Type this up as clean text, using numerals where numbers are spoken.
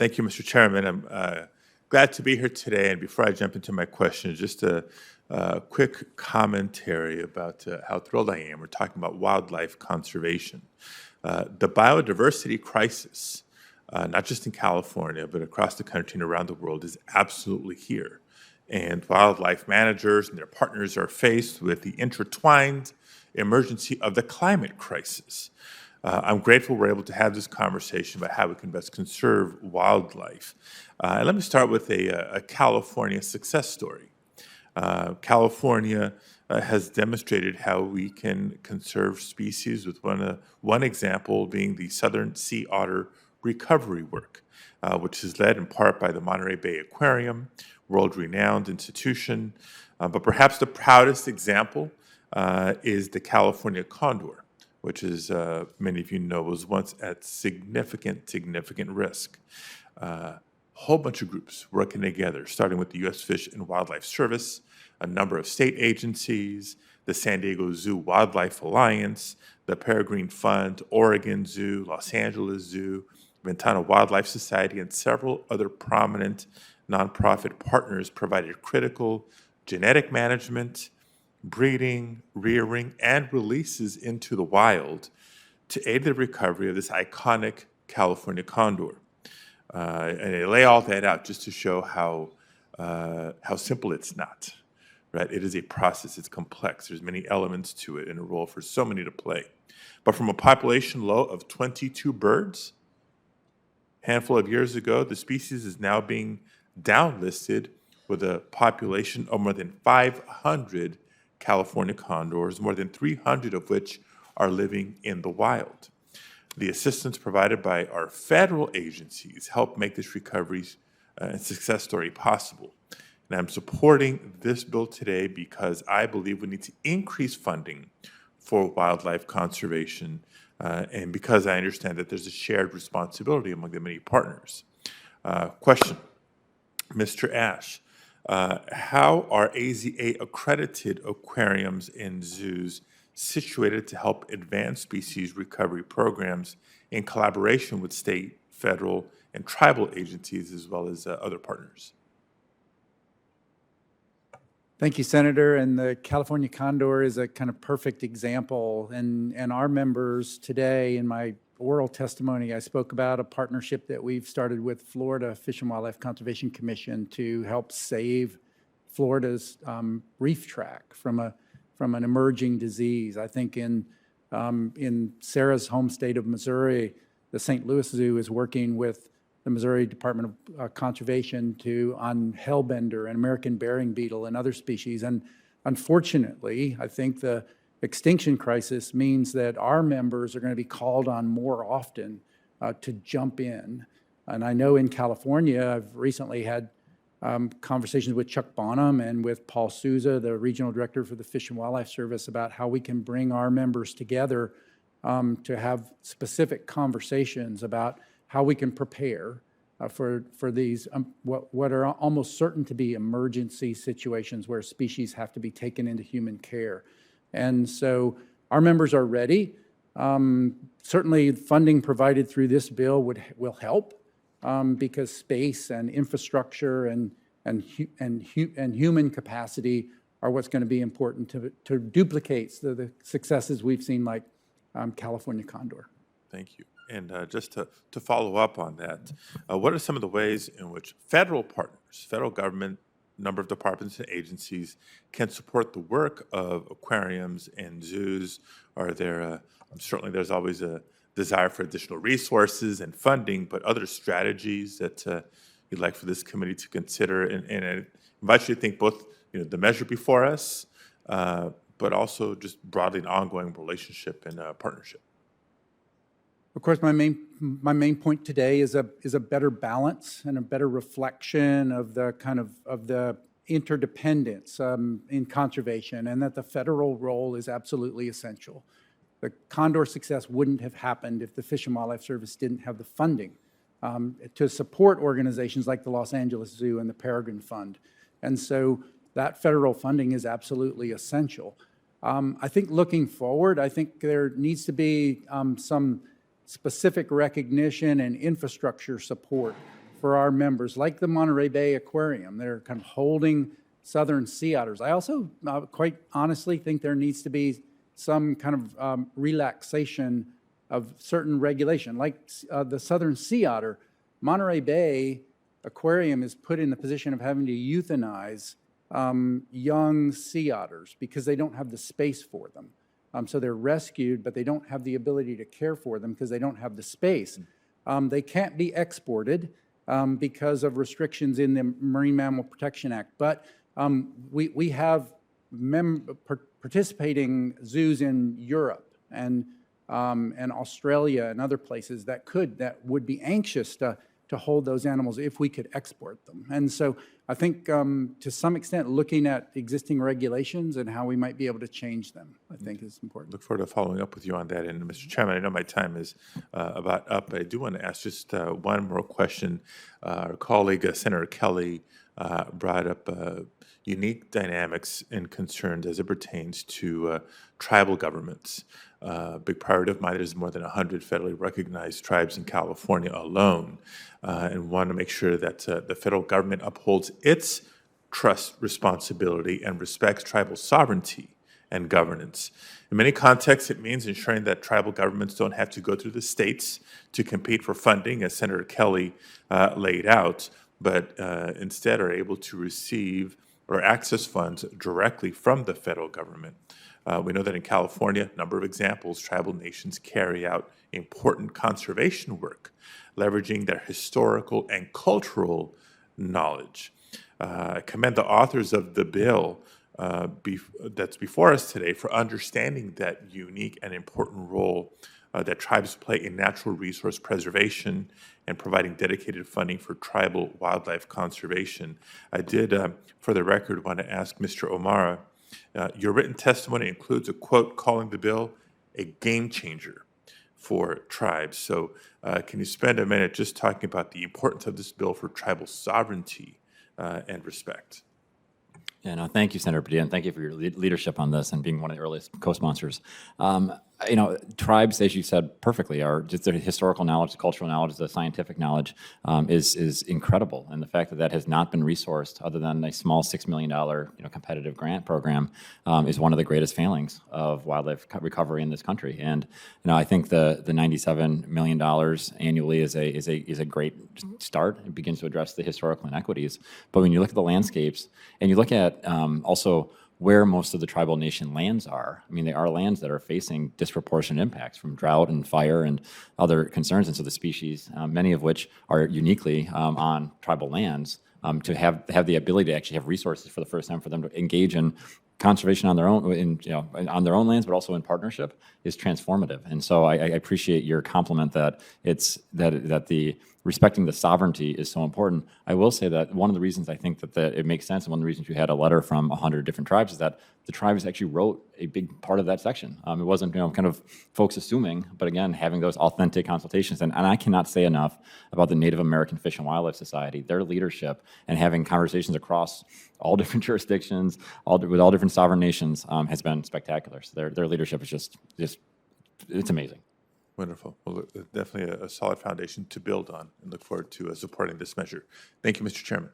Thank you, Mr. Chairman. I'm glad to be here today. And before I jump into my questions, just a quick commentary about how thrilled I am. We're talking about wildlife conservation. The biodiversity crisis, not just in California, but across the country and around the world, is absolutely here. And wildlife managers and their partners are faced with the intertwined emergency of the climate crisis. I'm grateful we're able to have this conversation about how we can best conserve wildlife. And let me start with a California success story. California has demonstrated how we can conserve species, with one example being the Southern Sea Otter recovery work, which is led in part by the Monterey Bay Aquarium, world-renowned institution. But perhaps the proudest example is the California condor, which is, many of you know, was once at significant risk. A whole bunch of groups working together, starting with the U.S. Fish and Wildlife Service, a number of state agencies, the San Diego Zoo Wildlife Alliance, the Peregrine Fund, Oregon Zoo, Los Angeles Zoo, Ventana Wildlife Society, and several other prominent nonprofit partners provided critical genetic management, breeding, rearing, and releases into the wild to aid the recovery of this iconic California condor. And I lay all that out just to show how simple it's not, right? It is a process. It's complex. There's many elements to it and a role for so many to play. But from a population low of 22 birds, a handful of years ago, the species is now being downlisted with a population of more than 500 California condors, more than 300 of which are living in the wild. The assistance provided by our federal agencies helped make this recovery and success story possible. And I'm supporting this bill today because I believe we need to increase funding for wildlife conservation, and because I understand that there's a shared responsibility among the many partners. Question, Mr. Ash. How are AZA accredited aquariums and zoos situated to help advance species recovery programs in collaboration with state, federal, and tribal agencies, as well as other partners? Thank you, Senator. And the California condor is a kind of perfect example. And our members today, in my oral testimony, I spoke about a partnership that we've started with Florida Fish and Wildlife Conservation Commission to help save Florida's reef track from an emerging disease. I think in Sarah's home state of Missouri, the St. Louis Zoo is working with the Missouri Department of Conservation on hellbender and American burying beetle and other species. And unfortunately, I think the extinction crisis means that our members are going to be called on more often to jump in. And I know in California, I've recently had conversations with Chuck Bonham and with Paul Souza, the regional director for the Fish and Wildlife Service, about how we can bring our members together to have specific conversations about how we can prepare for these what are almost certain to be emergency situations where species have to be taken into human care. And so our members are ready. Certainly funding provided through this bill will help because space and infrastructure and human capacity are what's going to be important to duplicate the successes we've seen, like California condor. Thank you. And just to follow up on that, what are some of the ways in which federal partners, federal government, number of departments and agencies can support the work of aquariums and zoos? Are there, certainly there's always a desire for additional resources and funding, but other strategies that you'd like for this committee to consider? And I invite you to think both, the measure before us, but also just broadly an ongoing relationship and partnership. Of course, my main point today is a better balance and a better reflection of the of the interdependence in conservation, and that the federal role is absolutely essential. The condor success wouldn't have happened if the Fish and Wildlife Service didn't have the funding to support organizations like the Los Angeles Zoo and the Peregrine Fund. And so that federal funding is absolutely essential. I think looking forward, I think there needs to be some specific recognition and infrastructure support for our members, like the Monterey Bay Aquarium. They're kind of holding southern sea otters. I also quite honestly think there needs to be some kind of relaxation of certain regulation, like the southern sea otter. Monterey Bay Aquarium is put in the position of having to euthanize young sea otters because they don't have the space for them. So they're rescued, but they don't have the ability to care for them because they don't have the space. They can't be exported because of restrictions in the Marine Mammal Protection Act. But we have participating zoos in Europe and Australia and other places that would be anxious to hold those animals if we could export them. And so I think to some extent looking at existing regulations and how we might be able to change them, I think is important. Look forward to following up with you on that. And Mr. Chairman, I know my time is about up, but I do want to ask just one more question. Our colleague, Senator Kelly, brought up unique dynamics and concerns as it pertains to tribal governments. Big priority of mine is more than 100 federally recognized tribes in California alone, and want to make sure that the federal government upholds its trust responsibility and respects tribal sovereignty and governance. In many contexts, it means ensuring that tribal governments don't have to go through the states to compete for funding, as Senator Kelly laid out, but instead are able to receive or access funds directly from the federal government. We know that in California, a number of examples, tribal nations carry out important conservation work, leveraging their historical and cultural knowledge. I commend the authors of the bill that's before us today for understanding that unique and important role that tribes play in natural resource preservation and providing dedicated funding for tribal wildlife conservation. I did, for the record, want to ask Mr. O'Mara, your written testimony includes a quote calling the bill a game changer for tribes. So can you spend a minute just talking about the importance of this bill for tribal sovereignty and respect? Yeah, no, thank you, Senator Padilla, and thank you for your leadership on this and being one of the earliest co-sponsors. Tribes, as you said perfectly, are just their historical knowledge, the cultural knowledge, the scientific knowledge is incredible. And the fact that that has not been resourced other than a small $6 million competitive grant program is one of the greatest failings of wildlife recovery in this country. And I think the $97 million annually is a great start. It begins to address the historical inequities. But when you look at the landscapes and you look at also where most of the tribal nation lands are. I mean, they are lands that are facing disproportionate impacts from drought and fire and other concerns. And so the species, many of which are uniquely on tribal lands, to have the ability to actually have resources for the first time for them to engage in conservation on their own, on their own lands, but also in partnership, is transformative. And so I appreciate your compliment that that the respecting the sovereignty is so important. I will say that one of the reasons I think that it makes sense, and one of the reasons you had a letter from 100 different tribes, is that the tribes actually wrote a big part of that section. It wasn't kind of folks assuming, but again, having those authentic consultations. And I cannot say enough about the Native American Fish and Wildlife Society, their leadership, and having conversations across all different jurisdictions, with all different sovereign nations, has been spectacular. So their leadership is just it's amazing. Wonderful. Well, definitely a solid foundation to build on, and look forward to supporting this measure. Thank you, Mr. Chairman.